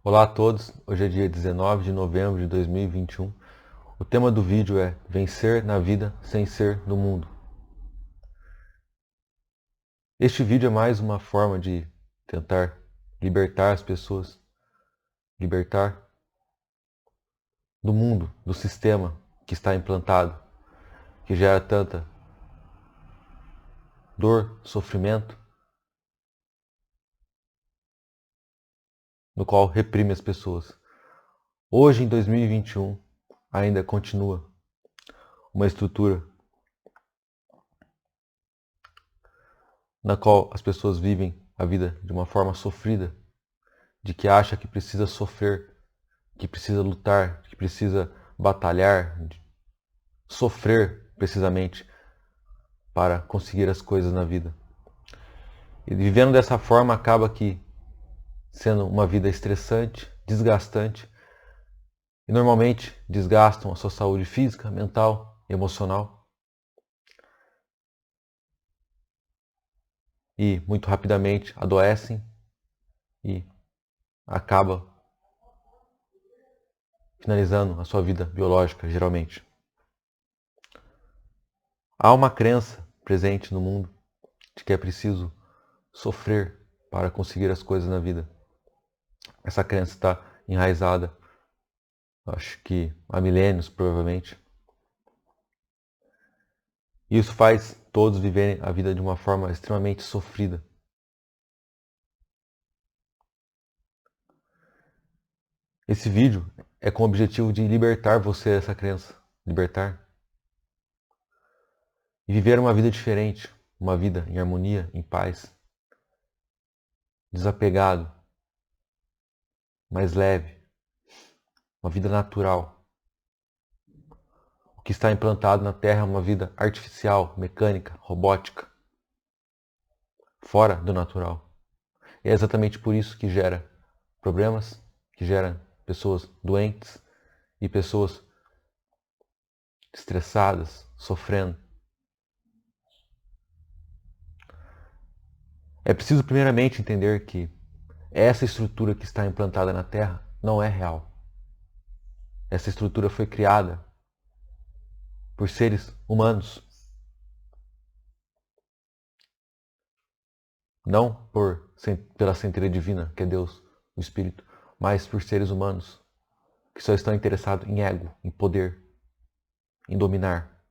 Olá a todos, hoje é dia 19 de novembro de 2021. O tema do vídeo é Vencer na vida sem ser no mundo. Este vídeo é mais uma forma de tentar libertar as pessoas, libertar do mundo, do sistema que está implantado, que gera tanta dor, sofrimento, no qual reprime as pessoas. Hoje, em 2021, ainda continua uma estrutura na qual as pessoas vivem a vida de uma forma sofrida, de que acha que precisa sofrer, que precisa lutar, que precisa batalhar, sofrer precisamente para conseguir as coisas na vida. E vivendo dessa forma acaba que sendo uma vida estressante, desgastante, e normalmente desgastam a sua saúde física, mental e emocional. E muito rapidamente adoecem e acaba finalizando a sua vida biológica, geralmente. Há uma crença presente no mundo de que é preciso sofrer para conseguir as coisas na vida. Essa crença está enraizada, acho que há milênios, provavelmente. E isso faz todos viverem a vida de uma forma extremamente sofrida. Esse vídeo é com o objetivo de libertar você dessa crença, libertar e viver uma vida diferente, uma vida em harmonia, em paz, desapegado, mais leve, uma vida natural. O que está implantado na Terra é uma vida artificial, mecânica, robótica, fora do natural. E é exatamente por isso que gera problemas, que gera pessoas doentes e pessoas estressadas, sofrendo. É preciso primeiramente entender que essa estrutura que está implantada na Terra não é real. Essa estrutura foi criada por seres humanos, não pela centelha divina, que é Deus, o Espírito, mas por seres humanos que só estão interessados em ego, em poder, em dominar.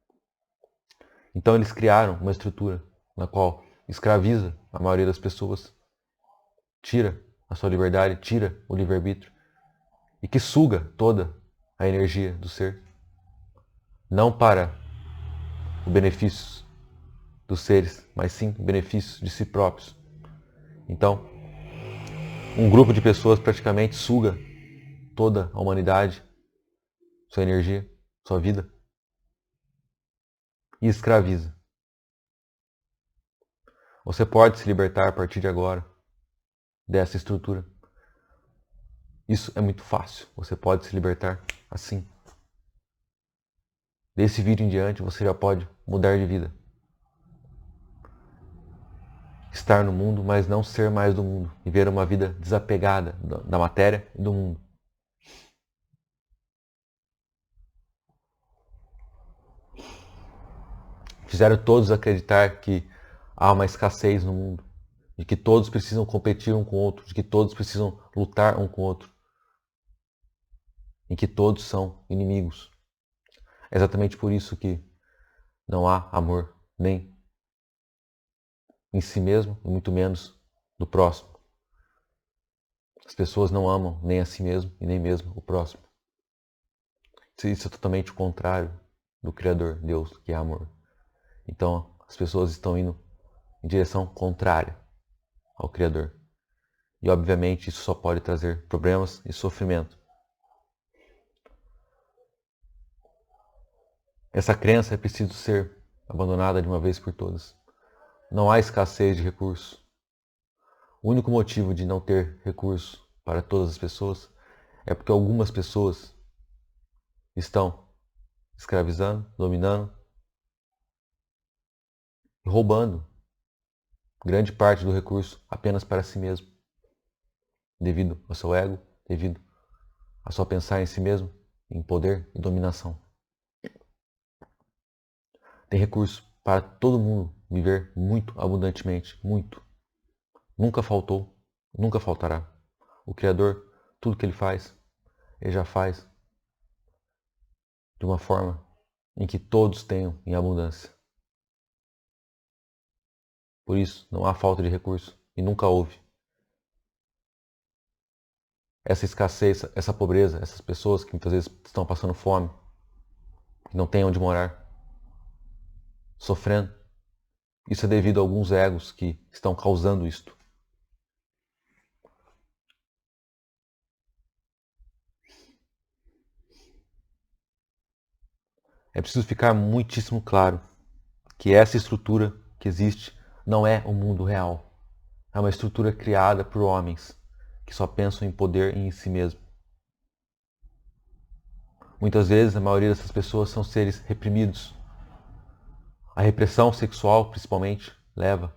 Então eles criaram uma estrutura na qual escraviza a maioria das pessoas, tira a sua liberdade, tira o livre-arbítrio e que suga toda a energia do ser, não para o benefício dos seres, mas sim o benefício de si próprios. Então, um grupo de pessoas praticamente suga toda a humanidade, sua energia, sua vida e escraviza. Você pode se libertar a partir de agora dessa estrutura. Isso é muito fácil. Você pode se libertar assim. Desse vídeo em diante, você já pode mudar de vida. Estar no mundo, mas não ser mais do mundo. Viver uma vida desapegada da matéria e do mundo. Fizeram todos acreditar que há uma escassez no mundo. De que todos precisam competir um com o outro. De que todos precisam lutar um com o outro. Em que todos são inimigos. É exatamente por isso que não há amor nem em si mesmo e muito menos no próximo. As pessoas não amam nem a si mesmo e nem mesmo o próximo. Isso é totalmente o contrário do Criador, Deus, que é amor. Então as pessoas estão indo em direção contrária ao Criador. E obviamente isso só pode trazer problemas e sofrimento. Essa crença é preciso ser abandonada de uma vez por todas. Não há escassez de recursos. O único motivo de não ter recurso para todas as pessoas é porque algumas pessoas estão escravizando, dominando e roubando grande parte do recurso apenas para si mesmo, devido ao seu ego, devido a só pensar em si mesmo, em poder e dominação. Tem recurso para todo mundo viver muito abundantemente, muito. Nunca faltou, nunca faltará. O Criador, tudo que Ele faz, Ele já faz de uma forma em que todos tenham em abundância. Por isso, não há falta de recurso e nunca houve. Essa escassez, essa pobreza, essas pessoas que muitas vezes estão passando fome, que não têm onde morar, sofrendo, isso é devido a alguns egos que estão causando isto. É preciso ficar muitíssimo claro que essa estrutura que existe não é o mundo real. É uma estrutura criada por homens que só pensam em poder e em si mesmo. Muitas vezes, a maioria dessas pessoas são seres reprimidos. A repressão sexual, principalmente, leva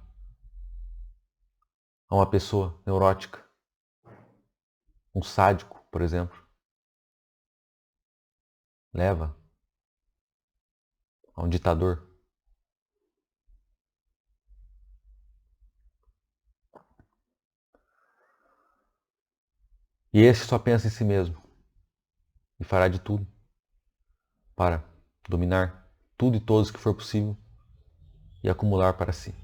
a uma pessoa neurótica. Um sádico, por exemplo, leva a um ditador. E esse só pensa em si mesmo e fará de tudo para dominar tudo e todos que for possível e acumular para si.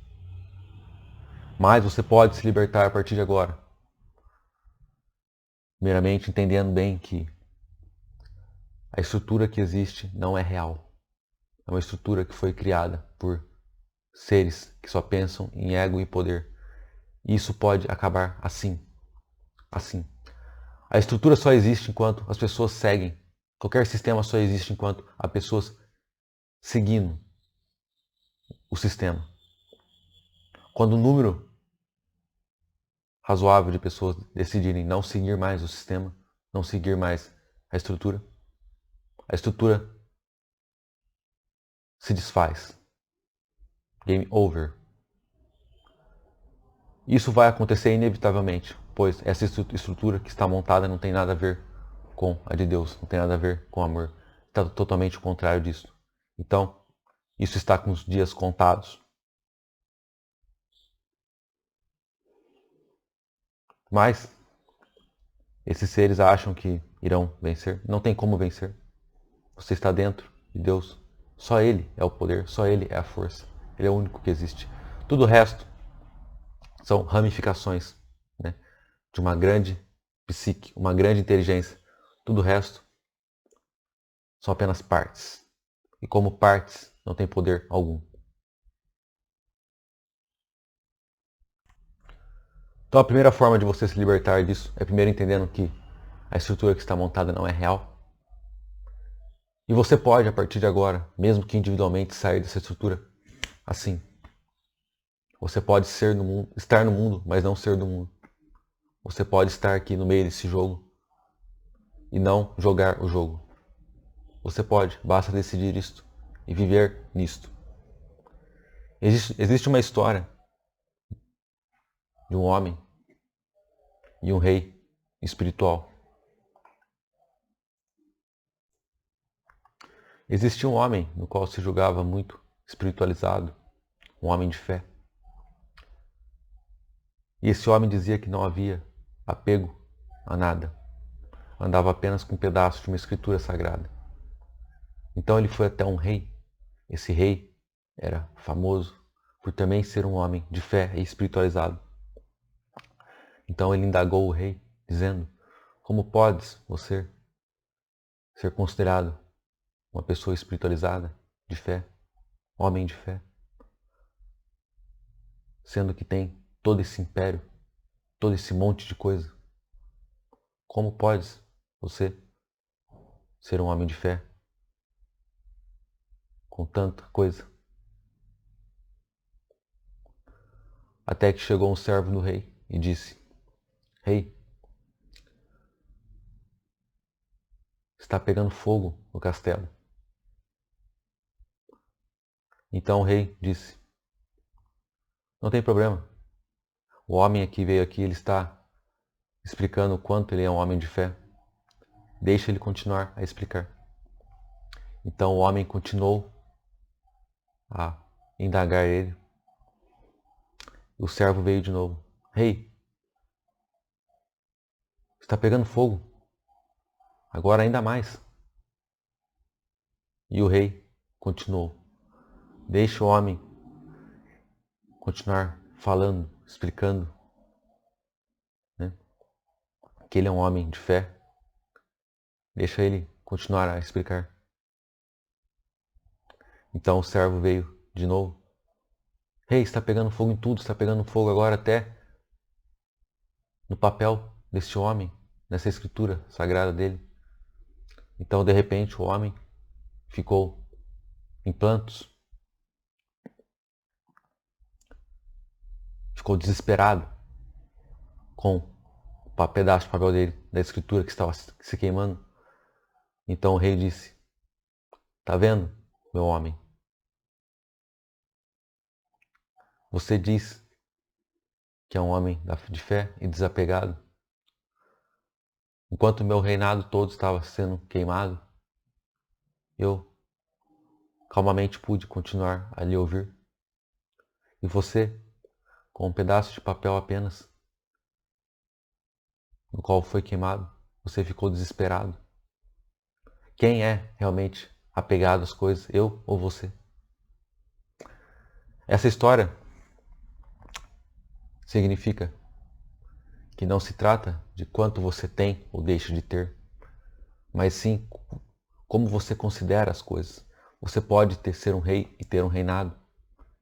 Mas você pode se libertar a partir de agora, meramente entendendo bem que a estrutura que existe não é real. É uma estrutura que foi criada por seres que só pensam em ego e poder. E isso pode acabar assim. Assim. A estrutura só existe enquanto as pessoas seguem. Qualquer sistema só existe enquanto há pessoas seguindo o sistema. Quando o número razoável de pessoas decidirem não seguir mais o sistema, não seguir mais a estrutura se desfaz. Game over. Isso vai acontecer inevitavelmente, pois essa estrutura que está montada não tem nada a ver com a de Deus, não tem nada a ver com amor. Está totalmente o contrário disso. Então, isso está com os dias contados. Mas esses seres acham que irão vencer. Não tem como vencer. Você está dentro de Deus. Só Ele é o poder, só Ele é a força. Ele é o único que existe. Tudo o resto são ramificações, né, de uma grande psique, uma grande inteligência. Tudo o resto são apenas partes. E como partes, não tem poder algum. Então a primeira forma de você se libertar disso é primeiro entendendo que a estrutura que está montada não é real. E você pode, a partir de agora, mesmo que individualmente, sair dessa estrutura assim. Você pode ser no mundo, estar no mundo, mas não ser do mundo. Você pode estar aqui no meio desse jogo e não jogar o jogo. Você pode, basta decidir isto e viver nisto. Existe uma história de um homem e um rei espiritual. Existia um homem no qual se julgava muito espiritualizado, um homem de fé. E esse homem dizia que não havia apego a nada. Andava apenas com um pedaço de uma escritura sagrada. Então ele foi até um rei. Esse rei era famoso por também ser um homem de fé e espiritualizado. Então ele indagou o rei, dizendo: como podes você ser considerado uma pessoa espiritualizada, de fé, homem de fé, sendo que tem todo esse império, todo esse monte de coisa? Como podes você ser um homem de fé com tanta coisa? Até que chegou um servo do rei e disse: rei, está pegando fogo no castelo. Então o rei disse: não tem problema. O homem que veio aqui, ele está explicando o quanto ele é um homem de fé. Deixa ele continuar a explicar. Então o homem continuou a indagar ele. O servo veio de novo. Rei, está pegando fogo. Agora ainda mais. E o rei continuou. Deixa o homem continuar falando, explicando, né, que ele é um homem de fé. Deixa ele continuar a explicar. Então o servo veio de novo. Rei, está pegando fogo em tudo, está pegando fogo agora até no papel deste homem, nessa escritura sagrada dele. Então, de repente, o homem ficou em prantos, ficou desesperado com o pedaço de papel dele, da escritura que estava se queimando. Então o rei disse: tá vendo, meu homem? Você diz que é um homem de fé e desapegado. Enquanto o meu reinado todo estava sendo queimado, eu calmamente pude continuar a lhe ouvir. E você, com um pedaço de papel apenas, no qual foi queimado, você ficou desesperado. Quem é realmente apegado às coisas, eu ou você? Essa história significa que não se trata de quanto você tem ou deixa de ter, mas sim como você considera as coisas. Você pode ser um rei e ter um reinado,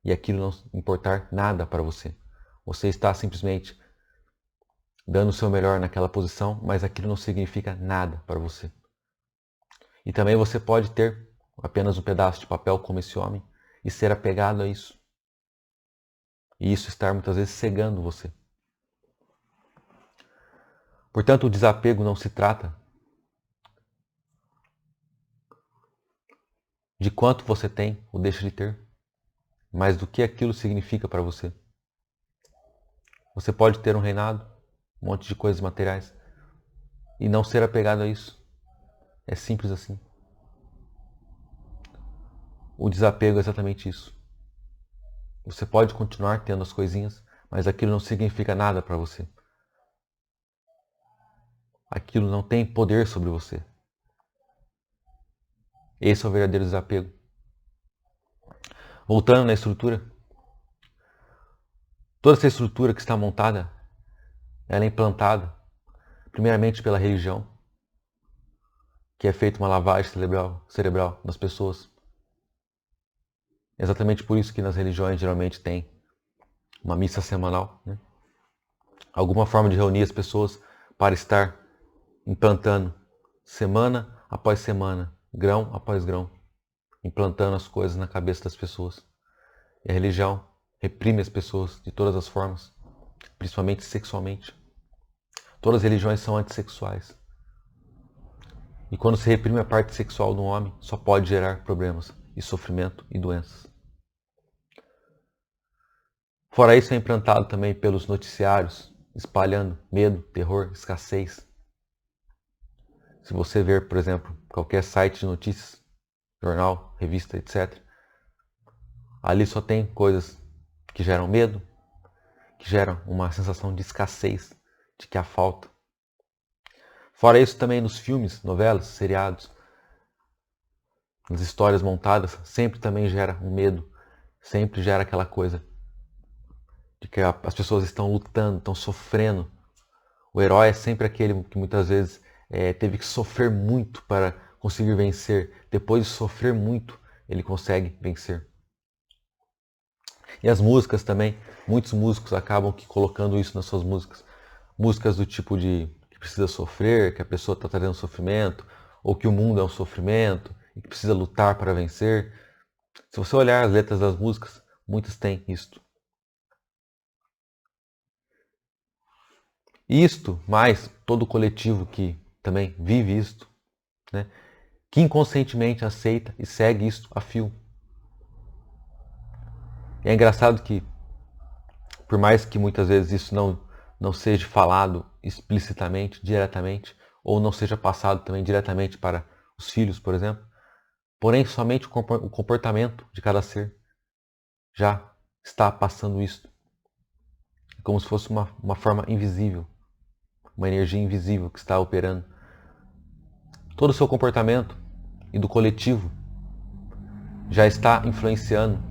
e aquilo não importar nada para você. Você está simplesmente dando o seu melhor naquela posição, mas aquilo não significa nada para você. E também você pode ter apenas um pedaço de papel como esse homem e ser apegado a isso. E isso estar muitas vezes cegando você. Portanto, o desapego não se trata de quanto você tem ou deixa de ter, mas do que aquilo significa para você. Você pode ter um reinado, um monte de coisas materiais, e não ser apegado a isso. É simples assim. O desapego é exatamente isso. Você pode continuar tendo as coisinhas, mas aquilo não significa nada para você. Aquilo não tem poder sobre você. Esse é o verdadeiro desapego. Voltando na estrutura, toda essa estrutura que está montada, ela é implantada primeiramente pela religião, que é feita uma lavagem cerebral nas pessoas. É exatamente por isso que nas religiões geralmente tem uma missa semanal, né? Alguma forma de reunir as pessoas para estar implantando semana após semana, grão após grão, implantando as coisas na cabeça das pessoas. E a religião reprime as pessoas de todas as formas, principalmente sexualmente. Todas as religiões são antissexuais. E quando se reprime a parte sexual do homem, só pode gerar problemas e sofrimento e doenças. Fora isso, é implantado também pelos noticiários, espalhando medo, terror, escassez. Se você ver, por exemplo, qualquer site de notícias, jornal, revista, etc., ali só tem coisas que geram medo, que geram uma sensação de escassez, de que há falta. Fora isso, também nos filmes, novelas, seriados, nas histórias montadas, sempre também gera um medo, sempre gera aquela coisa de que as pessoas estão lutando, estão sofrendo. O herói é sempre aquele que muitas vezes teve que sofrer muito para conseguir vencer. Depois de sofrer muito, ele consegue vencer. E as músicas também, muitos músicos acabam colocando isso nas suas músicas. Músicas do tipo de que precisa sofrer, que a pessoa está trazendo sofrimento, ou que o mundo é um sofrimento e que precisa lutar para vencer. Se você olhar as letras das músicas, muitas têm isto. Isto, mais todo o coletivo que também vive isto, né, que inconscientemente aceita e segue isto a fio. E é engraçado que, por mais que muitas vezes isso não seja falado explicitamente, diretamente, ou não seja passado também diretamente para os filhos, por exemplo. Porém, somente o comportamento de cada ser já está passando isso, como se fosse uma forma invisível, uma energia invisível que está operando. Todo o seu comportamento e do coletivo já está influenciando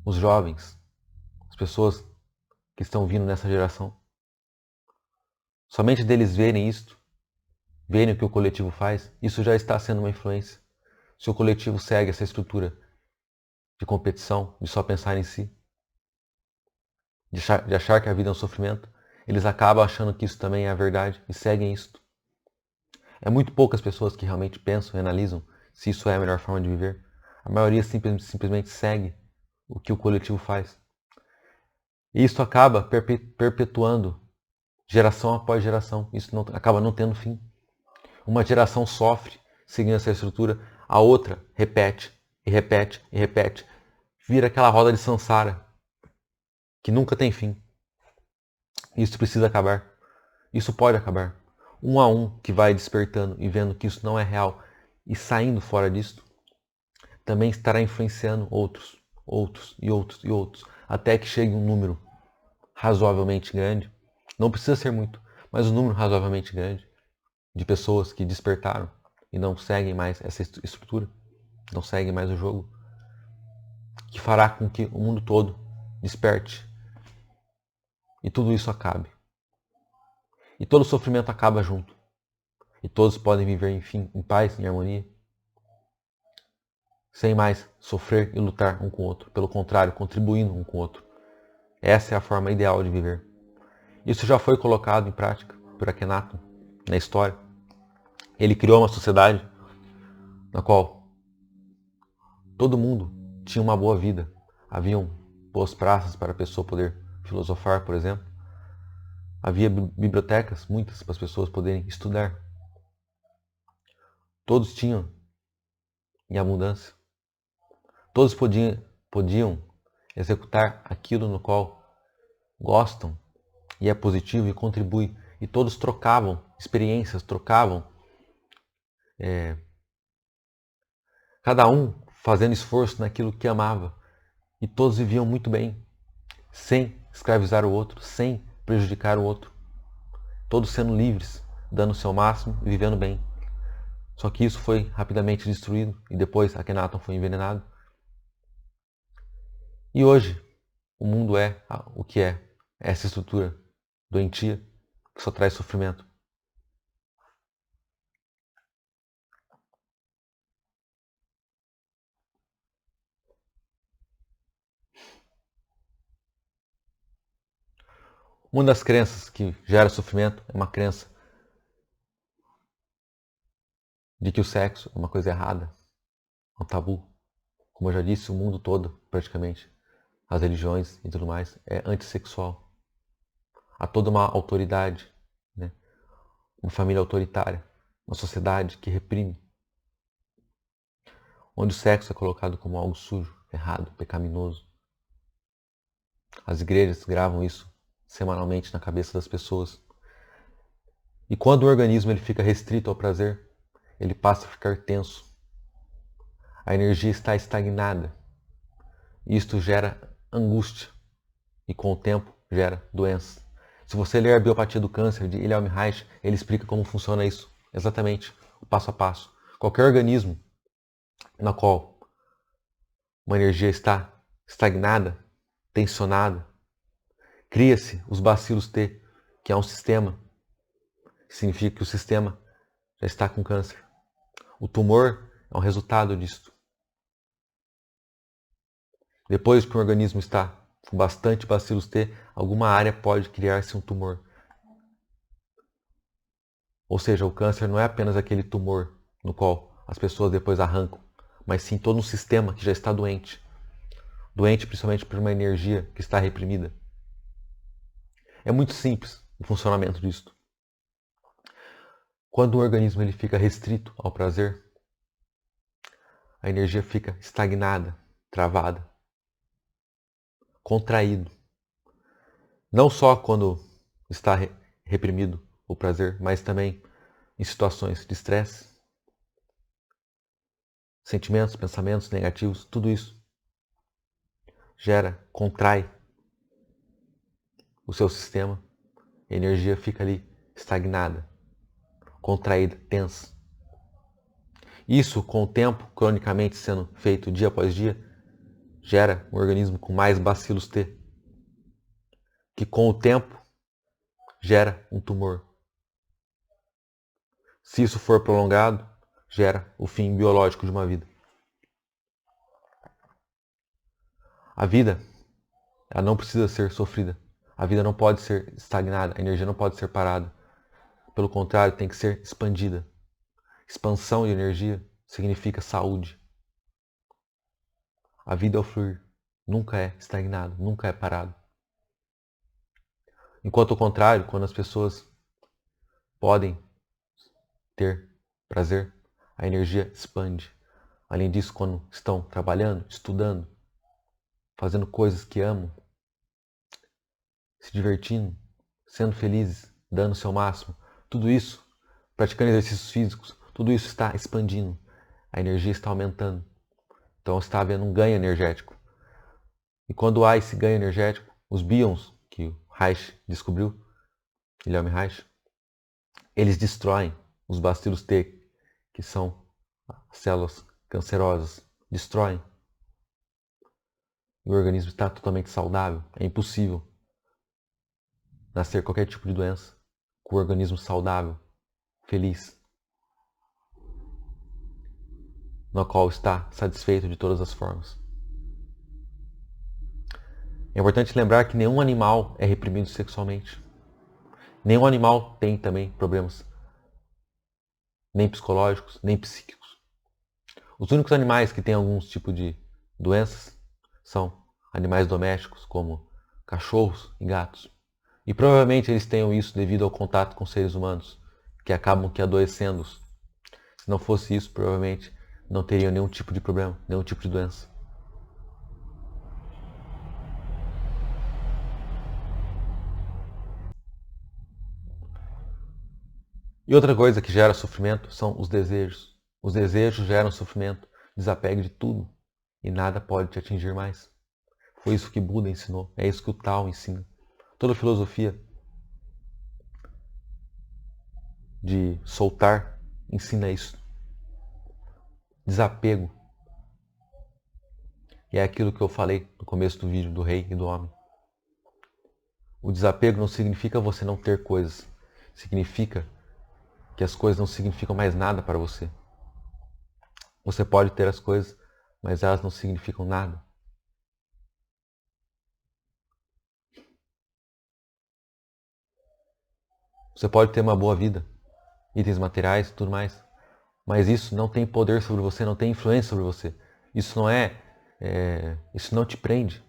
os jovens, as pessoas que estão vindo nessa geração. Somente deles verem isto, verem o que o coletivo faz, isso já está sendo uma influência. Se o coletivo segue essa estrutura de competição, de só pensar em si, de achar que a vida é um sofrimento, eles acabam achando que isso também é a verdade e seguem isso. É muito poucas pessoas que realmente pensam e analisam se isso é a melhor forma de viver. A maioria simplesmente segue o que o coletivo faz. E isso acaba perpetuando geração após geração. Isso acaba não tendo fim. Uma geração sofre seguindo essa estrutura, a outra repete, e repete, e repete. Vira aquela roda de samsara que nunca tem fim. Isso precisa acabar. Isso pode acabar. Um a um que vai despertando e vendo que isso não é real e saindo fora disso, também estará influenciando outros, outros e outros e outros, até que chegue um número razoavelmente grande. Não precisa ser muito, mas um número razoavelmente grande de pessoas que despertaram e não seguem mais essa estrutura, não seguem mais o jogo, que fará com que o mundo todo desperte e tudo isso acabe. E todo o sofrimento acaba junto. E todos podem viver, enfim, em paz, em harmonia, sem mais sofrer e lutar um com o outro. Pelo contrário, contribuindo um com o outro. Essa é a forma ideal de viver. Isso já foi colocado em prática por Akhenaton na história. Ele criou uma sociedade na qual todo mundo tinha uma boa vida. Haviam boas praças para a pessoa poder filosofar, por exemplo. Havia bibliotecas, muitas, para as pessoas poderem estudar. Todos tinham em abundância. Todos podiam executar aquilo no qual gostam e é positivo e contribui. E todos trocavam experiências, trocavam, cada um fazendo esforço naquilo que amava. E todos viviam muito bem, sem escravizar o outro, sem prejudicar o outro. Todos sendo livres, dando o seu máximo e vivendo bem. Só que isso foi rapidamente destruído e depois Akhenaton foi envenenado. E hoje o mundo é o que é. Essa estrutura doentia que só traz sofrimento. Uma das crenças que gera sofrimento é uma crença de que o sexo é uma coisa errada, um tabu. Como eu já disse, o mundo todo, praticamente, as religiões e tudo mais, é antissexual. Há toda uma autoridade, né? Uma família autoritária, uma sociedade que reprime, onde o sexo é colocado como algo sujo, errado, pecaminoso. As igrejas gravam isso semanalmente na cabeça das pessoas. E quando o organismo ele fica restrito ao prazer, ele passa a ficar tenso. A energia está estagnada. Isto gera angústia e com o tempo gera doença. Se você ler a Biopatia do Câncer de Wilhelm Reich, ele explica como funciona isso, exatamente, o passo a passo. Qualquer organismo na qual uma energia está estagnada, tensionada, cria-se os bacilos T, que é um sistema, que significa que o sistema já está com câncer. O tumor é um resultado disto. Depois que o organismo está com bastante bacilos T, alguma área pode criar-se um tumor. Ou seja, o câncer não é apenas aquele tumor no qual as pessoas depois arrancam, mas sim todo um sistema que já está doente. Doente principalmente por uma energia que está reprimida. É muito simples o funcionamento disto. Quando o organismo ele fica restrito ao prazer, a energia fica estagnada, travada, contraído. Não só quando está reprimido o prazer, mas também em situações de estresse, sentimentos, pensamentos negativos, tudo isso contrai o seu sistema, a energia fica ali estagnada, contraída, tensa. Isso, com o tempo, cronicamente sendo feito dia após dia, gera um organismo com mais bacilos T, que com o tempo gera um tumor. Se isso for prolongado, gera o fim biológico de uma vida. A vida, ela não precisa ser sofrida. A vida não pode ser estagnada, a energia não pode ser parada. Pelo contrário, tem que ser expandida. Expansão de energia significa saúde. A vida é o fluir, nunca é estagnado, nunca é parado. Enquanto ao contrário, quando as pessoas podem ter prazer, a energia expande. Além disso, quando estão trabalhando, estudando, fazendo coisas que amam, se divertindo, sendo felizes, dando o seu máximo, tudo isso, praticando exercícios físicos, tudo isso está expandindo. A energia está aumentando. Então está havendo um ganho energético. E quando há esse ganho energético, os bíons que o Reich descobriu, Wilhelm Reich, eles destroem os bacilos T, que são células cancerosas, destroem. E o organismo está totalmente saudável. É impossível nascer qualquer tipo de doença com o organismo saudável, feliz, no qual está satisfeito de todas as formas. É importante lembrar que nenhum animal é reprimido sexualmente. Nenhum animal tem também problemas, nem psicológicos, nem psíquicos. Os únicos animais que têm alguns tipos de doenças são animais domésticos, como cachorros e gatos. E provavelmente eles tenham isso devido ao contato com seres humanos, que acabam que adoecendo-os. Se não fosse isso, provavelmente não teriam nenhum tipo de problema, nenhum tipo de doença. E outra coisa que gera sofrimento são os desejos. Os desejos geram sofrimento, desapego de tudo, e nada pode te atingir mais. Foi isso que Buda ensinou, é isso que o Tao ensina. Toda filosofia de soltar ensina isso. Desapego. E é aquilo que eu falei no começo do vídeo do rei e do homem. O desapego não significa você não ter coisas. Significa que as coisas não significam mais nada para você. Você pode ter as coisas, mas elas não significam nada. Você pode ter uma boa vida, itens materiais e tudo mais, mas isso não tem poder sobre você, não tem influência sobre você. Isso não isso não te prende.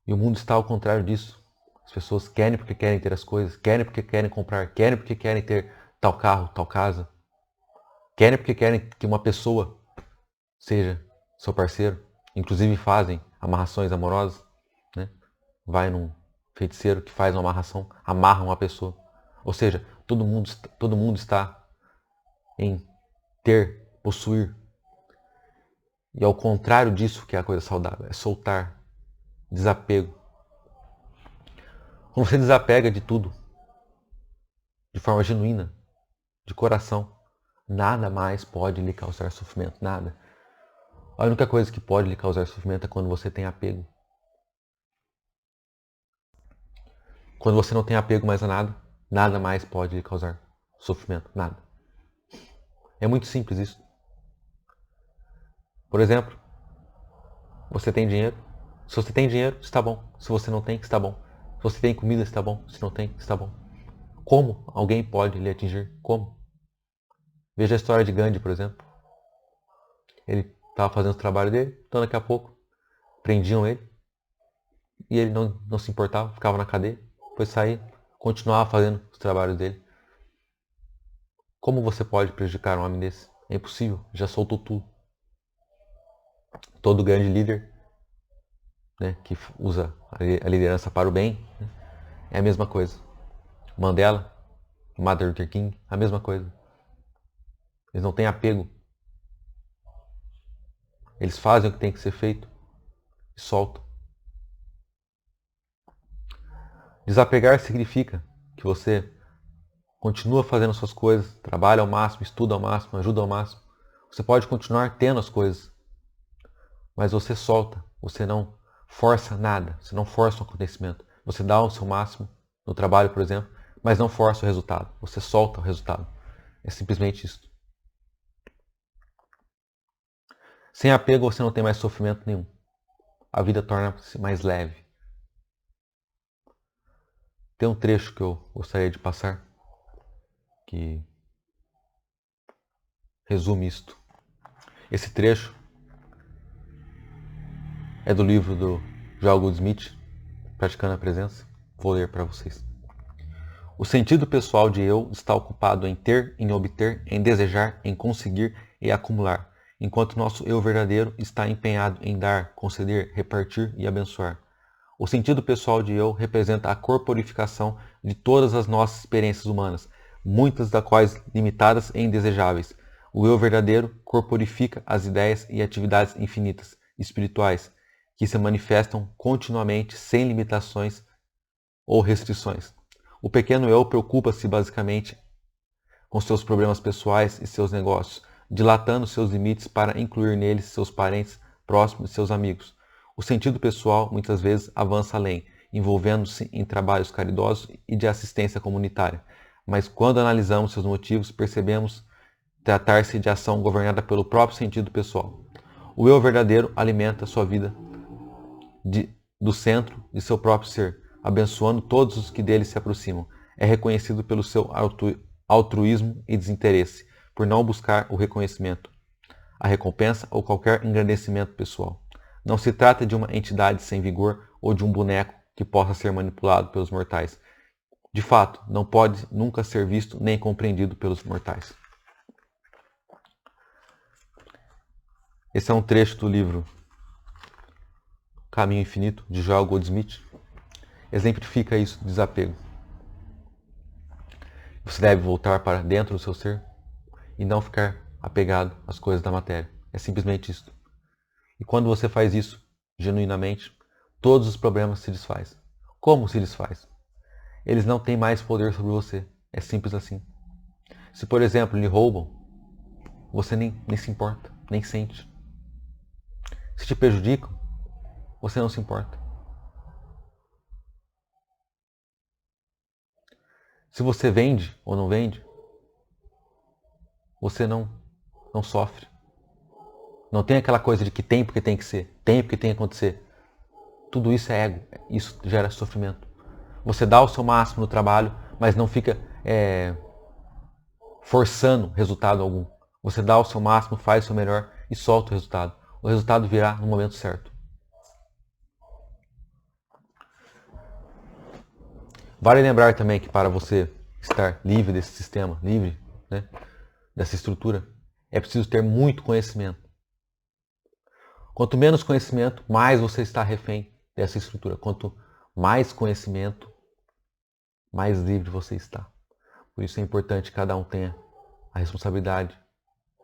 E o mundo está ao contrário disso. As pessoas querem porque querem ter as coisas, querem porque querem comprar, querem porque querem ter tal carro, tal casa. Querem porque querem que uma pessoa seja seu parceiro. Inclusive fazem amarrações amorosas, né? Vai num feiticeiro que faz uma amarração, amarra uma pessoa. Ou seja, todo mundo está em ter, possuir. E ao contrário disso que é a coisa saudável, é soltar, desapego. Quando você desapega de tudo, de forma genuína, de coração, nada mais pode lhe causar sofrimento, nada. A única coisa que pode lhe causar sofrimento é quando você tem apego. Quando você não tem apego mais a nada, nada mais pode lhe causar sofrimento, nada. É muito simples isso. Por exemplo, você tem dinheiro. Se você tem dinheiro, está bom. Se você não tem, está bom. Se você tem comida, está bom. Se não tem, está bom. Como alguém pode lhe atingir? Como? Veja a história de Gandhi, por exemplo. Ele estava fazendo o trabalho dele, então daqui a pouco prendiam ele e ele não se importava, ficava na cadeia, depois saía, continuava fazendo os trabalhos dele. Como você pode prejudicar um homem desse? É impossível, já soltou tudo. Todo grande líder, né, que usa a liderança para o bem, né, é a mesma coisa. Mandela, Martin Luther King, a mesma coisa. Eles não têm apego. Eles fazem o que tem que ser feito e soltam. Desapegar significa que você continua fazendo suas coisas, trabalha ao máximo, estuda ao máximo, ajuda ao máximo. Você pode continuar tendo as coisas, mas você solta, você não força nada, você não força um acontecimento. Você dá o seu máximo no trabalho, por exemplo, mas não força o resultado, você solta o resultado. É simplesmente isso. Sem apego você não tem mais sofrimento nenhum. A vida torna-se mais leve. Tem um trecho que eu gostaria de passar que resume isto. Esse trecho é do livro do Joel Goldsmith, Praticando a Presença. Vou ler para vocês. O sentido pessoal de eu está ocupado em ter, em obter, em desejar, em conseguir e acumular, enquanto nosso eu verdadeiro está empenhado em dar, conceder, repartir e abençoar. O sentido pessoal de eu representa a corporificação de todas as nossas experiências humanas, muitas das quais limitadas e indesejáveis. O eu verdadeiro corporifica as ideias e atividades infinitas, espirituais, que se manifestam continuamente sem limitações ou restrições. O pequeno eu preocupa-se basicamente com seus problemas pessoais e seus negócios, dilatando seus limites para incluir neles seus parentes próximos e seus amigos. O sentido pessoal muitas vezes avança além, envolvendo-se em trabalhos caridosos e de assistência comunitária. Mas quando analisamos seus motivos, percebemos tratar-se de ação governada pelo próprio sentido pessoal. O eu verdadeiro alimenta sua vida do centro de seu próprio ser, abençoando todos os que dele se aproximam. É reconhecido pelo seu altruísmo e desinteresse, por não buscar o reconhecimento, a recompensa ou qualquer engrandecimento pessoal. Não se trata de uma entidade sem vigor ou de um boneco que possa ser manipulado pelos mortais. De fato, não pode nunca ser visto nem compreendido pelos mortais. Esse é um trecho do livro Caminho Infinito, de Joel Goldsmith. Exemplifica isso, desapego. Você deve voltar para dentro do seu ser e não ficar apegado às coisas da matéria. É simplesmente isso. E quando você faz isso genuinamente, todos os problemas se desfazem. Como se desfaz? Eles não têm mais poder sobre você. É simples assim. Se, por exemplo, lhe roubam, você nem se importa, nem sente. Se te prejudicam, você não se importa. Se você vende ou não vende, você não sofre. Não tem aquela coisa de que tem porque tem que ser, tem porque tem que acontecer. Tudo isso é ego, isso gera sofrimento. Você dá o seu máximo no trabalho, mas não fica forçando resultado algum. Você dá o seu máximo, faz o seu melhor e solta o resultado. O resultado virá no momento certo. Vale lembrar também que para você estar livre desse sistema, livre, né, dessa estrutura, é preciso ter muito conhecimento. Quanto menos conhecimento, mais você está refém dessa estrutura. Quanto mais conhecimento, mais livre você está. Por isso é importante que cada um tenha a responsabilidade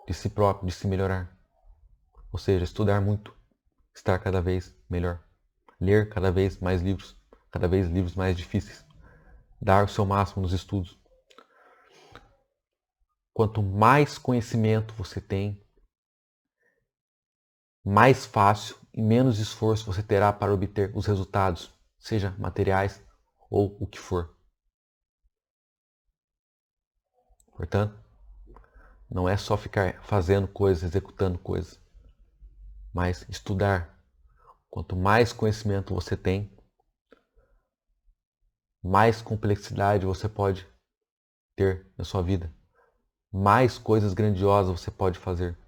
de si próprio, de se melhorar. Ou seja, estudar muito, estar cada vez melhor. Ler cada vez mais livros, cada vez livros mais difíceis. Dar o seu máximo nos estudos. Quanto mais conhecimento você tem, mais fácil e menos esforço você terá para obter os resultados, seja materiais ou o que for. Portanto, não é só ficar fazendo coisas, executando coisas, mas estudar. Quanto mais conhecimento você tem, mais complexidade você pode ter na sua vida. Mais coisas grandiosas você pode fazer.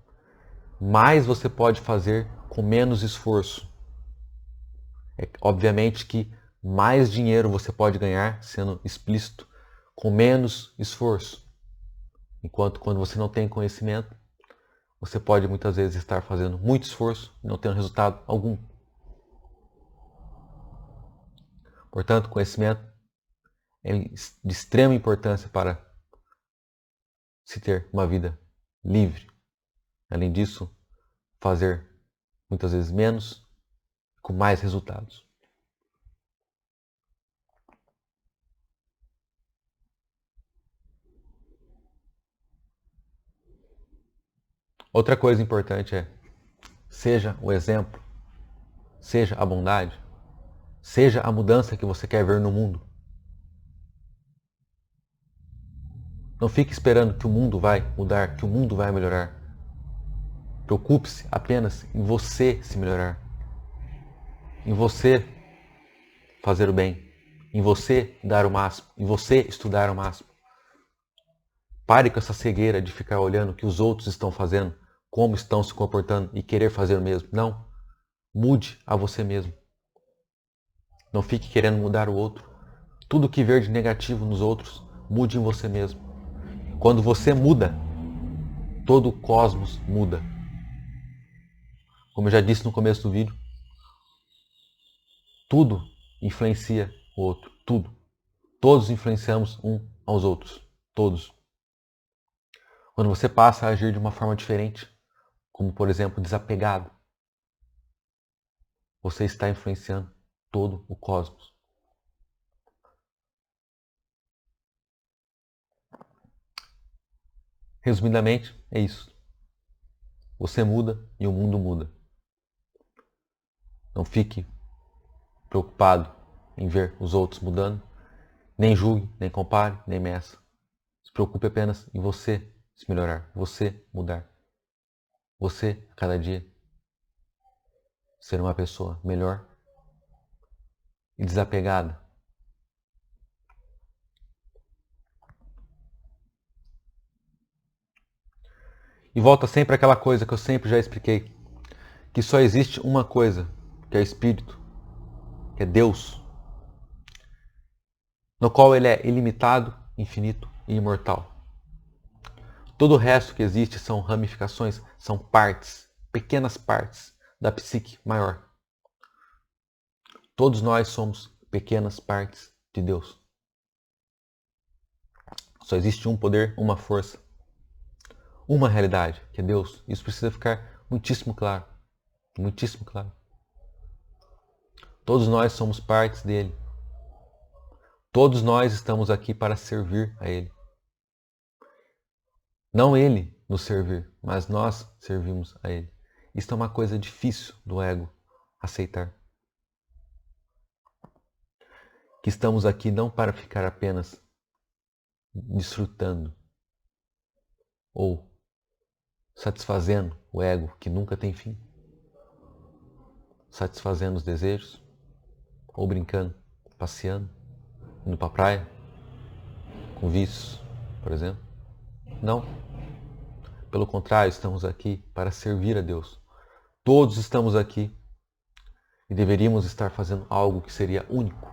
Mais você pode fazer com menos esforço. Obviamente que mais dinheiro você pode ganhar, sendo explícito, com menos esforço. Enquanto quando você não tem conhecimento, você pode muitas vezes estar fazendo muito esforço e não tendo resultado algum. Portanto, conhecimento é de extrema importância para se ter uma vida livre. Além disso, fazer muitas vezes menos, com mais resultados. Outra coisa importante é: seja o exemplo, seja a bondade, seja a mudança que você quer ver no mundo. Não fique esperando que o mundo vai mudar, que o mundo vai melhorar. Preocupe-se apenas em você se melhorar, em você fazer o bem, em você dar o máximo, em você estudar o máximo. Pare com essa cegueira de ficar olhando o que os outros estão fazendo, como estão se comportando e querer fazer o mesmo. Não. Mude a você mesmo. Não fique querendo mudar o outro. Tudo que ver de negativo nos outros, mude em você mesmo. Quando você muda, todo o cosmos muda. Como eu já disse no começo do vídeo, tudo influencia o outro. Tudo. Todos influenciamos uns aos outros. Todos. Quando você passa a agir de uma forma diferente, como por exemplo desapegado, você está influenciando todo o cosmos. Resumidamente, é isso. Você muda e o mundo muda. Não fique preocupado em ver os outros mudando. Nem julgue, nem compare, nem meça. Se preocupe apenas em você se melhorar, você mudar. Você, a cada dia, ser uma pessoa melhor e desapegada. E volta sempre àquela coisa que eu sempre já expliquei, que só existe uma coisa, que é o Espírito, que é Deus, no qual ele é ilimitado, infinito e imortal. Todo o resto que existe são ramificações, são partes, pequenas partes da psique maior. Todos nós somos pequenas partes de Deus. Só existe um poder, uma força, uma realidade, que é Deus. Isso precisa ficar muitíssimo claro. Muitíssimo claro. Todos nós somos partes dele. Todos nós estamos aqui para servir a ele. Não ele nos servir, mas nós servimos a ele. Isso é uma coisa difícil do ego aceitar. Que estamos aqui não para ficar apenas desfrutando ou satisfazendo o ego que nunca tem fim, satisfazendo os desejos, ou brincando, passeando, indo para a praia, com vícios, por exemplo. Não. Pelo contrário, estamos aqui para servir a Deus. Todos estamos aqui e deveríamos estar fazendo algo que seria único.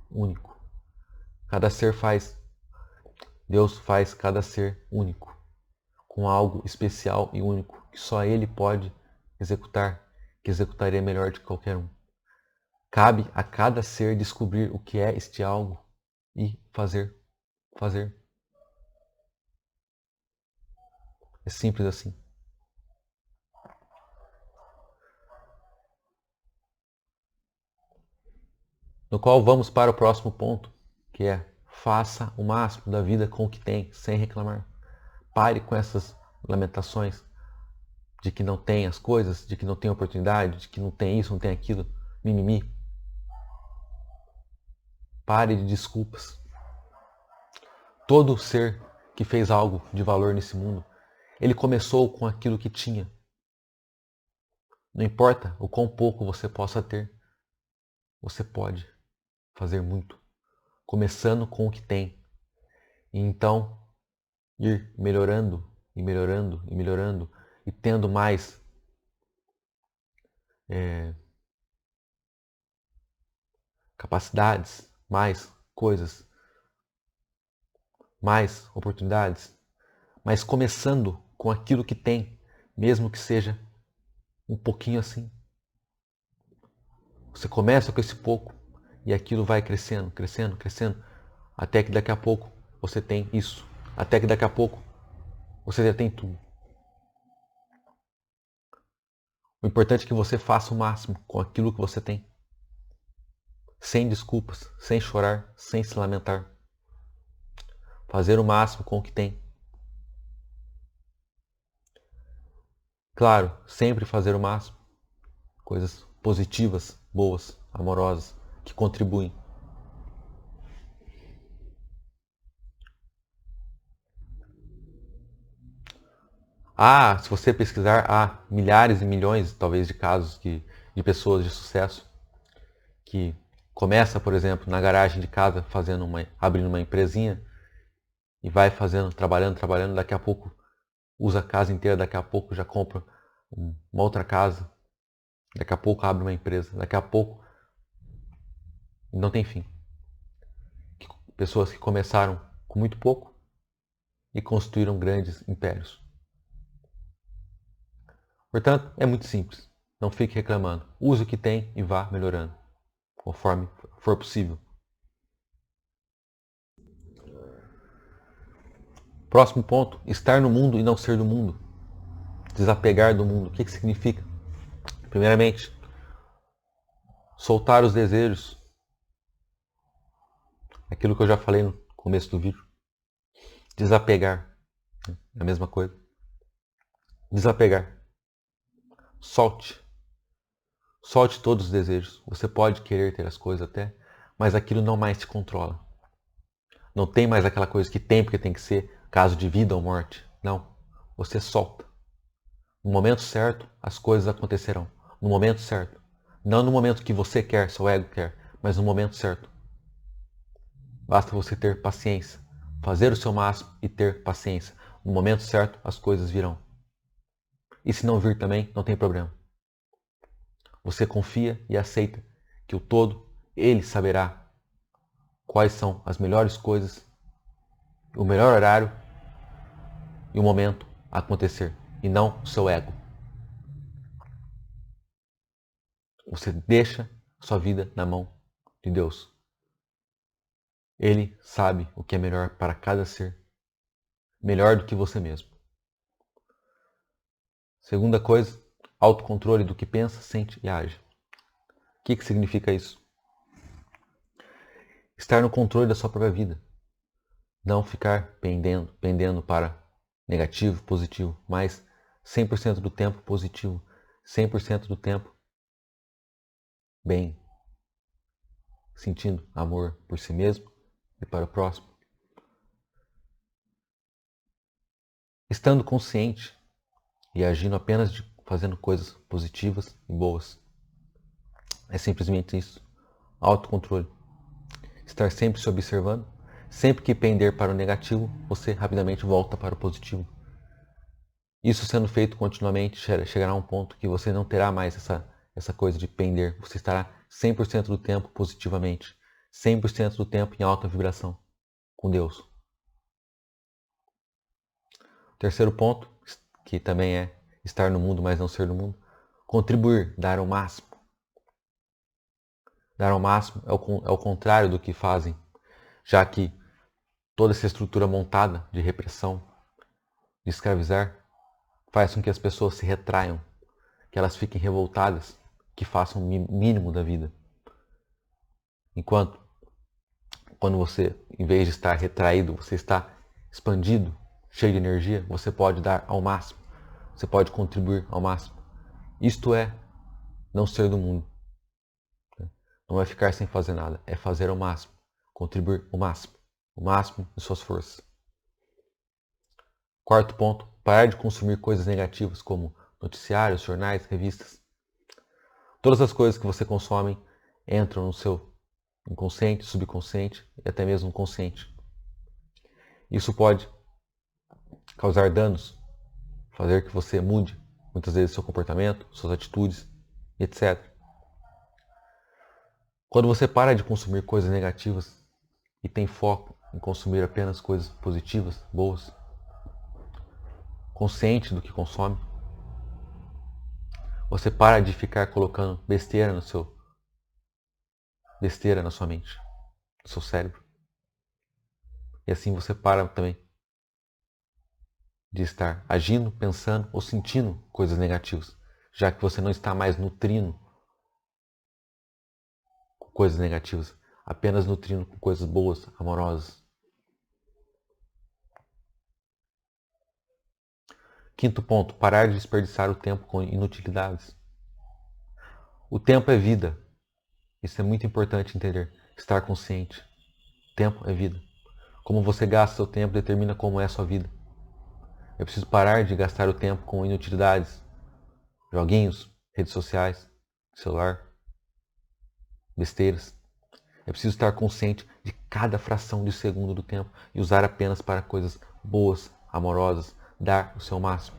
Único. Cada ser faz, Deus faz cada ser único, com algo especial e único, que só Ele pode executar, que executaria melhor de qualquer um. Cabe a cada ser descobrir o que é este algo e fazer. É simples assim. No qual vamos para o próximo ponto, que é: faça o máximo da vida com o que tem, sem reclamar. Pare com essas lamentações de que não tem as coisas, de que não tem oportunidade, de que não tem isso, não tem aquilo, mimimi. Pare de desculpas. Todo ser que fez algo de valor nesse mundo, ele começou com aquilo que tinha. Não importa o quão pouco você possa ter, você pode fazer muito, começando com o que tem. E então ir melhorando e melhorando e melhorando e tendo mais capacidades, mais coisas, mais oportunidades, mas começando com aquilo que tem, mesmo que seja um pouquinho assim. Você começa com esse pouco e aquilo vai crescendo, crescendo, crescendo, até que daqui a pouco você tem isso, até que daqui a pouco você já tem tudo. O importante é que você faça o máximo com aquilo que você tem. Sem desculpas, sem chorar, sem se lamentar. Fazer o máximo com o que tem. Claro, sempre fazer o máximo. Coisas positivas, boas, amorosas, que contribuem. Se você pesquisar, há milhares e milhões, talvez, de casos de pessoas de sucesso que começa, por exemplo, na garagem de casa, abrindo uma empresinha e vai fazendo, trabalhando, trabalhando, daqui a pouco usa a casa inteira, daqui a pouco já compra uma outra casa, daqui a pouco abre uma empresa, daqui a pouco não tem fim. Pessoas que começaram com muito pouco e construíram grandes impérios. Portanto, é muito simples. Não fique reclamando. Use o que tem e vá melhorando, conforme for possível. Próximo ponto, estar no mundo e não ser do mundo. Desapegar do mundo. O que significa? Primeiramente, soltar os desejos. Aquilo que eu já falei no começo do vídeo. Desapegar. É a mesma coisa. Desapegar. Solte. Solte todos os desejos. Você pode querer ter as coisas até, mas aquilo não mais te controla. Não tem mais aquela coisa que tem porque tem que ser, caso de vida ou morte. Não. Você solta. No momento certo, as coisas acontecerão. No momento certo. Não no momento que você quer, seu ego quer, mas no momento certo. Basta você ter paciência. Fazer o seu máximo e ter paciência. No momento certo, as coisas virão. E se não vir também, não tem problema. Você confia e aceita que o todo, ele saberá quais são as melhores coisas, o melhor horário e o momento a acontecer, e não o seu ego. Você deixa sua vida na mão de Deus. Ele sabe o que é melhor para cada ser, melhor do que você mesmo. Segunda coisa, autocontrole do que pensa, sente e age. O que significa isso? Estar no controle da sua própria vida. Não ficar pendendo para negativo, positivo, mas 100% do tempo positivo, 100% do tempo bem, sentindo amor por si mesmo e para o próximo. Estando consciente e agindo apenas fazendo coisas positivas e boas. É simplesmente isso. Autocontrole. Estar sempre se observando. Sempre que pender para o negativo, você rapidamente volta para o positivo. Isso sendo feito continuamente, chegará a um ponto que você não terá mais essa coisa de pender. Você estará 100% do tempo positivamente. 100% do tempo em alta vibração com Deus. Terceiro ponto, que também é estar no mundo, mas não ser do mundo. Contribuir, dar o máximo. Dar ao máximo é o contrário do que fazem, já que toda essa estrutura montada de repressão, de escravizar, faz com que as pessoas se retraiam, que elas fiquem revoltadas, que façam o mínimo da vida. Enquanto, quando você, em vez de estar retraído, você está expandido, cheio de energia, você pode dar ao máximo, você pode contribuir ao máximo. Isto é não ser do mundo. Não é ficar sem fazer nada, é fazer ao máximo, contribuir o máximo de suas forças. Quarto ponto, parar de consumir coisas negativas como noticiários, jornais, revistas. Todas as coisas que você consome entram no seu inconsciente, subconsciente e até mesmo consciente. Isso pode causar danos, fazer que você mude muitas vezes seu comportamento, suas atitudes, etc. Quando você para de consumir coisas negativas e tem foco em consumir apenas coisas positivas, boas, consciente do que consome, você para de ficar colocando besteira no seu besteira na sua mente, no seu cérebro. E assim você para também de estar agindo, pensando ou sentindo coisas negativas, já que você não está mais nutrindo com coisas negativas, apenas nutrindo com coisas boas, amorosas. Quinto ponto, parar de desperdiçar o tempo com inutilidades. O tempo é vida. Isso é muito importante entender, estar consciente. Tempo é vida. Como você gasta seu tempo determina como é a sua vida. Eu preciso parar de gastar o tempo com inutilidades, joguinhos, redes sociais, celular, besteiras. É preciso estar consciente de cada fração de segundo do tempo e usar apenas para coisas boas, amorosas, dar o seu máximo.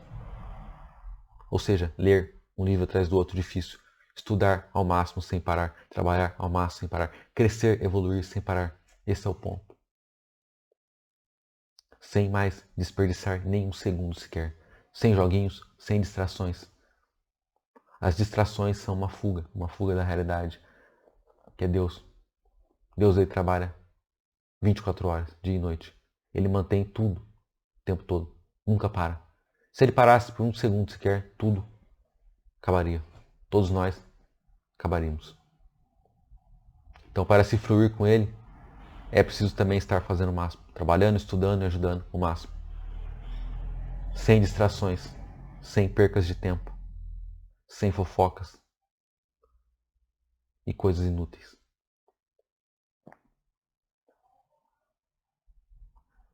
Ou seja, ler um livro atrás do outro difícil, estudar ao máximo sem parar, trabalhar ao máximo sem parar, crescer, evoluir sem parar. Esse é o ponto. Sem mais desperdiçar nem um segundo sequer. Sem joguinhos, sem distrações. As distrações são uma fuga da realidade, que é Deus. Deus ele trabalha 24 horas, dia e noite. Ele mantém tudo o tempo todo, nunca para. Se ele parasse por um segundo sequer, tudo acabaria. Todos nós acabaríamos. Então, para se fluir com ele, é preciso também estar fazendo o máximo, trabalhando, estudando e ajudando o máximo. Sem distrações, sem percas de tempo, sem fofocas e coisas inúteis.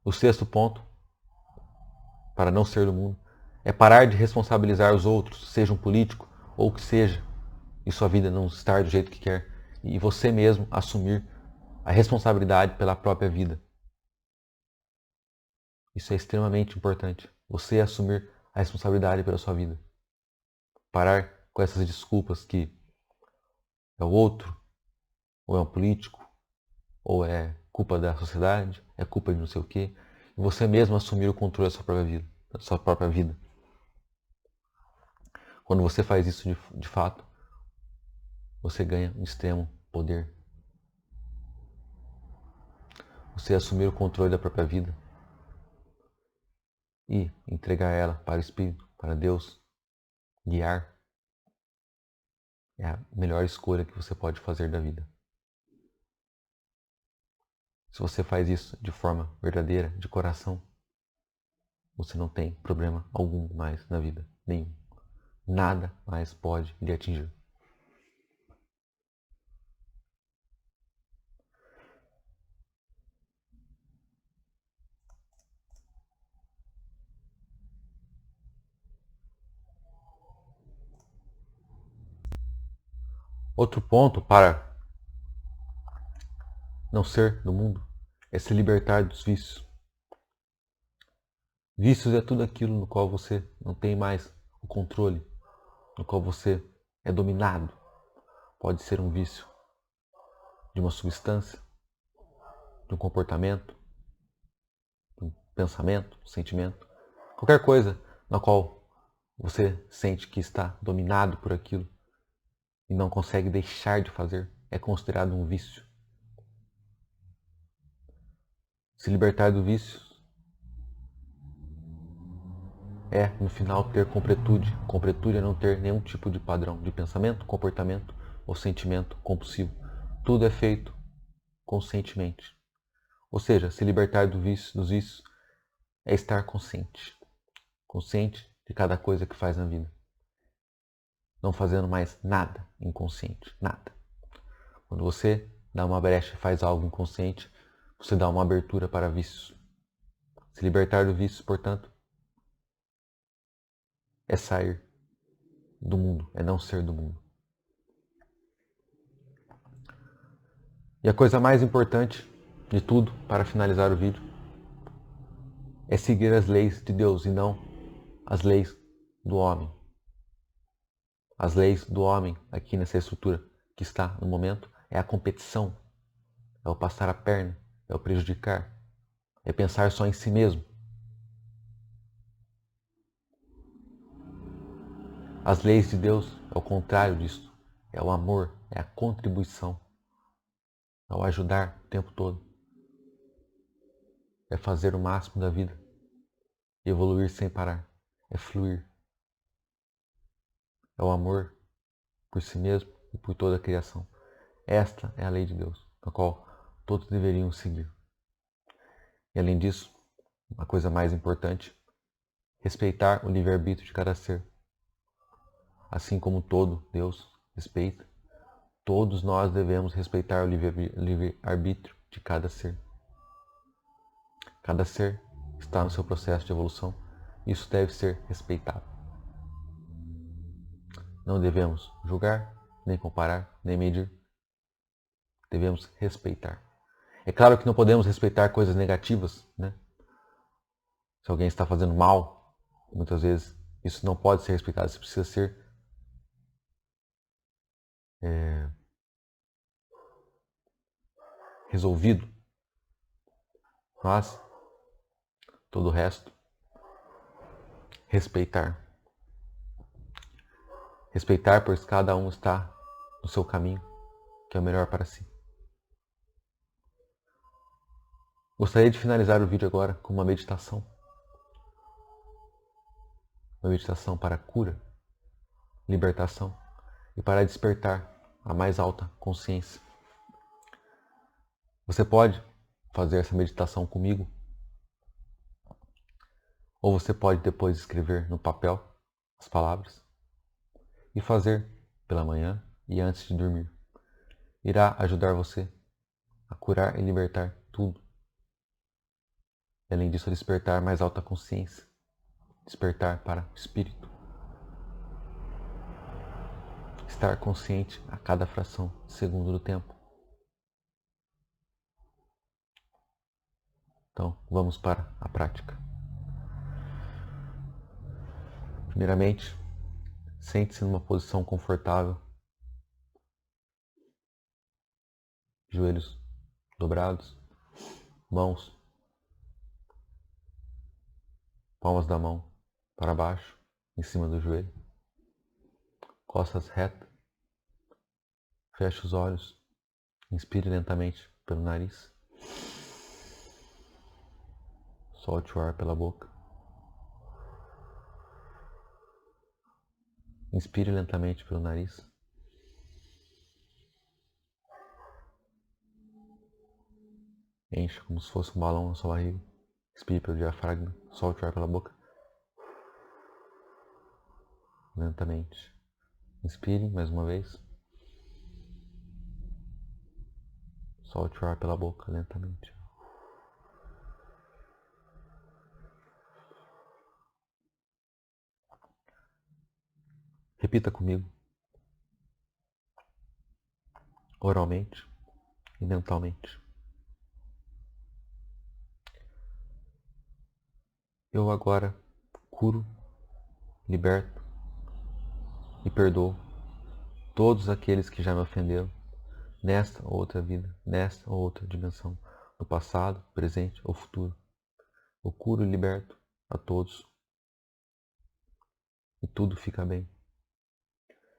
O sexto ponto, para não ser do mundo, é parar de responsabilizar os outros, seja um político ou o que seja, e sua vida não estar do jeito que quer, e você mesmo assumir a responsabilidade pela própria vida. Isso é extremamente importante. Você assumir a responsabilidade pela sua vida. Parar com essas desculpas que é o outro, ou é um político, ou é culpa da sociedade, é culpa de não sei o quê. E você mesmo assumir o controle da sua própria vida. Da sua própria vida. Quando você faz isso de fato, você ganha um extremo poder. Você assumir o controle da própria vida e entregar ela para o Espírito, para Deus, guiar, é a melhor escolha que você pode fazer da vida. Se você faz isso de forma verdadeira, de coração, você não tem problema algum mais na vida, nenhum. Nada mais pode lhe atingir. Outro ponto para não ser do mundo é se libertar dos vícios. Vícios é tudo aquilo no qual você não tem mais o controle, no qual você é dominado. Pode ser um vício de uma substância, de um comportamento, de um pensamento, um sentimento, qualquer coisa na qual você sente que está dominado por aquilo e não consegue deixar de fazer, é considerado um vício. Se libertar do vício é, no final, ter completude. Completude é não ter nenhum tipo de padrão de pensamento, comportamento ou sentimento compulsivo. Tudo é feito conscientemente. Ou seja, se libertar dos vícios é estar consciente. Consciente de cada coisa que faz na vida. Não fazendo mais nada inconsciente. Nada. Quando você dá uma brecha e faz algo inconsciente, você dá uma abertura para vícios. Se libertar do vício, portanto, é sair do mundo, é não ser do mundo. E a coisa mais importante de tudo, para finalizar o vídeo, é seguir as leis de Deus e não as leis do homem. As leis do homem, aqui nessa estrutura que está no momento, é a competição, é o passar a perna, é o prejudicar, é pensar só em si mesmo. As leis de Deus é o contrário disso, é o amor, é a contribuição. ao ajudar o tempo todo. É fazer o máximo da vida. Evoluir sem parar. É fluir. É o amor por si mesmo e por toda a criação. Esta é a lei de Deus, a qual todos deveriam seguir. E além disso, a coisa mais importante, respeitar o livre-arbítrio de cada ser. Assim como todo Deus respeita, todos nós devemos respeitar o livre-arbítrio de cada ser. Cada ser está no seu processo de evolução. Isso deve ser respeitado. Não devemos julgar, nem comparar, nem medir. Devemos respeitar. É claro que não podemos respeitar coisas negativas, né? Se alguém está fazendo mal, muitas vezes isso não pode ser respeitado. Isso precisa ser resolvido. Mas todo o resto, respeitar. Respeitar, pois cada um está no seu caminho, que é o melhor para si. Gostaria de finalizar o vídeo agora com uma meditação. Uma meditação para cura, libertação e para despertar a mais alta consciência. Você pode fazer essa meditação comigo, ou você pode depois escrever no papel as palavras e fazer pela manhã e antes de dormir. Irá ajudar você a curar e libertar tudo. E além disso, a despertar mais alta consciência, despertar para o espírito. Estar consciente a cada fração de segundo do tempo. Então, vamos para a prática. Primeiramente, sente-se numa posição confortável, joelhos dobrados, mãos, palmas da mão para baixo, em cima do joelho, costas retas, feche os olhos, inspire lentamente pelo nariz, solte o ar pela boca, inspire lentamente pelo nariz, encha como se fosse um balão na sua barriga, expire pelo diafragma, solte o ar pela boca, lentamente, inspire mais uma vez, solte o ar pela boca lentamente. Repita comigo, oralmente e mentalmente. Eu agora curo, liberto e perdoo todos aqueles que já me ofenderam, nesta ou outra vida, nesta ou outra dimensão, no passado, presente ou futuro. Eu curo e liberto a todos e tudo fica bem.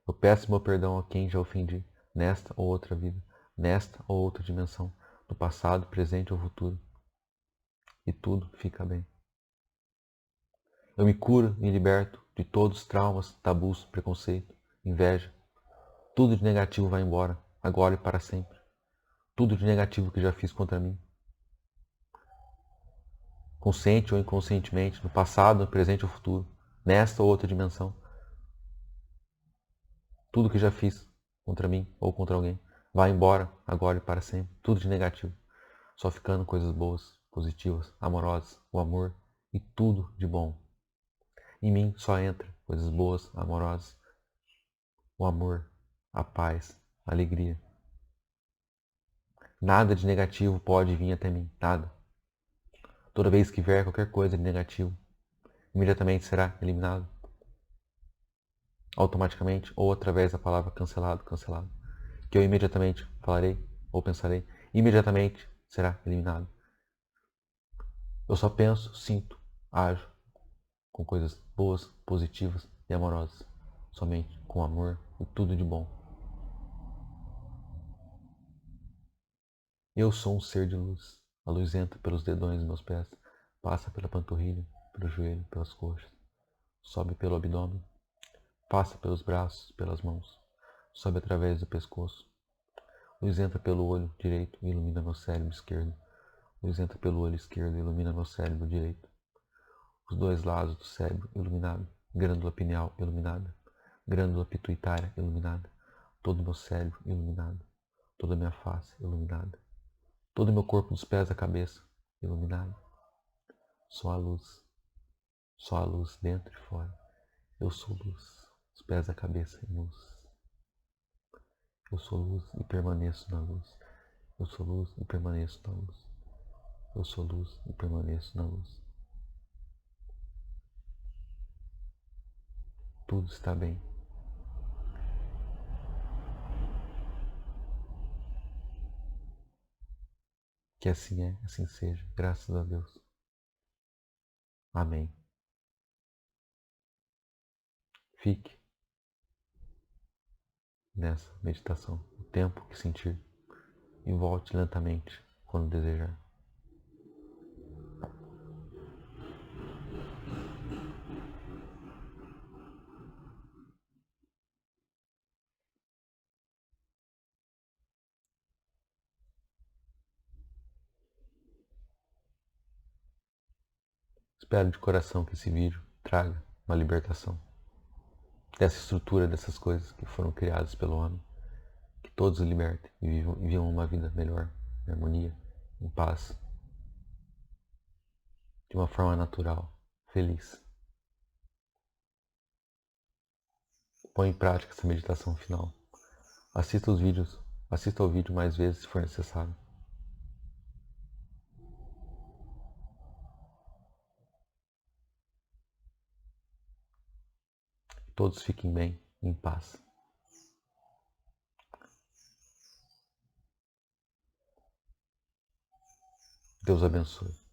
Eu peço meu perdão a quem já ofendi, nesta ou outra vida, nesta ou outra dimensão, no passado, presente ou futuro. E tudo fica bem. Eu me curo e liberto de todos os traumas, tabus, preconceito, inveja. Tudo de negativo vai embora, agora e para sempre. Tudo de negativo que já fiz contra mim. Consciente ou inconscientemente, no passado, no presente ou futuro, nesta ou outra dimensão. Tudo que já fiz contra mim ou contra alguém vai embora, agora e para sempre. Tudo de negativo. Só ficando coisas boas, positivas, amorosas, o amor e tudo de bom. Em mim só entra coisas boas, amorosas, o amor, a paz, a alegria. Nada de negativo pode vir até mim, nada. Toda vez que vier qualquer coisa de negativo, imediatamente será eliminado. Automaticamente ou através da palavra cancelado, cancelado. Que eu imediatamente falarei ou pensarei, imediatamente será eliminado. Eu só penso, sinto, ajo com coisas boas, positivas e amorosas. Somente com amor e tudo de bom. Eu sou um ser de luz. A luz entra pelos dedões dos meus pés, passa pela panturrilha, pelo joelho, pelas coxas, sobe pelo abdômen, passa pelos braços, pelas mãos, sobe através do pescoço. Luz entra pelo olho direito e ilumina meu cérebro esquerdo. Luz entra pelo olho esquerdo e ilumina meu cérebro direito. Os dois lados do cérebro iluminado, glândula pineal iluminada, glândula pituitária iluminada, todo o meu cérebro iluminado, toda a minha face iluminada, todo o meu corpo dos pés à cabeça iluminado. Só a luz dentro e fora. Eu sou luz, os pés à cabeça em luz. Eu sou luz e permaneço na luz. Eu sou luz e permaneço na luz. Eu sou luz e permaneço na luz. Tudo está bem. Que assim é, assim seja. Graças a Deus. Amém. Fique nessa meditação o tempo que sentir e volte lentamente quando desejar. Espero de coração que esse vídeo traga uma libertação dessa estrutura, dessas coisas que foram criadas pelo homem. Que todos se libertem e vivam uma vida melhor, em harmonia, em paz, de uma forma natural, feliz. Põe em prática essa meditação final. Assista ao vídeo mais vezes se for necessário. Todos fiquem bem, em paz. Deus abençoe.